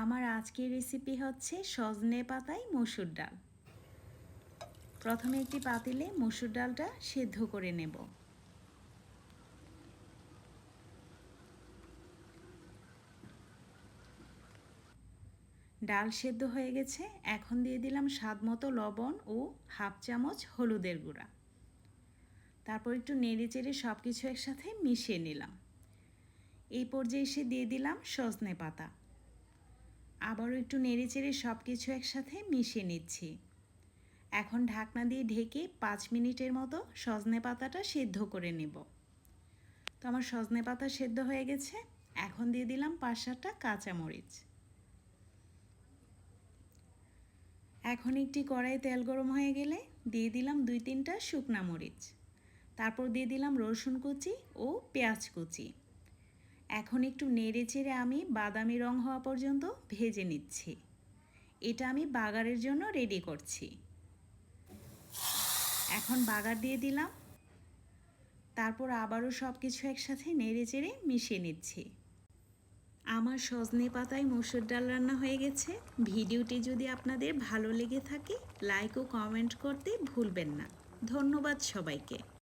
আমার আজকের রেসিপি হচ্ছে সজনে পাতায় মসুর ডাল। প্রথমে একটি পাতিলে মসুর ডালটা সেদ্ধ করে নেব। ডাল সেদ্ধ হয়ে গেছে, এখন দিয়ে দিলাম স্বাদমতো লবণ ও হাফ চামচ হলুদের গুঁড়া। তারপর একটু নেড়ে চেড়ে সব কিছু একসাথে মিশিয়ে নিলাম। এই পর্যায়ে এসে দিয়ে দিলাম সজনে পাতা। আবারও একটু নেড়ে চেড়ে সব কিছু একসাথে মিশিয়ে নিচ্ছি। এখন ঢাকনা দিয়ে ঢেকে 5 মিনিটের মতো সজনে পাতাটা সেদ্ধ করে নেব। তো আমার সজনে পাতা সেদ্ধ হয়ে গেছে, এখন দিয়ে দিলাম 5-7টা কাঁচামরিচ। এখন একটি কড়াই তেল গরম হয়ে গেলে দিয়ে দিলাম 2-3টা শুকনা মরিচ। তারপর দিয়ে দিলাম রসুন কুচি ও পেঁয়াজ কুচি। এখন একটু নেড়ে চেড়ে আমি বাদামি রং হওয়া পর্যন্ত ভেজে নিচ্ছি। এটা আমি বাগারের জন্য রেডি করছি। এখন বাগার দিয়ে দিলাম, তারপর আবারও সব কিছু একসাথে নেড়ে চেড়ে মিশিয়ে নিচ্ছি। আমার সজনে পাতায় মসুর ডাল রান্না হয়ে গেছে। ভিডিওটি যদি আপনাদের ভালো লেগে থাকে লাইক ও কমেন্ট করতে ভুলবেন না। ধন্যবাদ সবাইকে।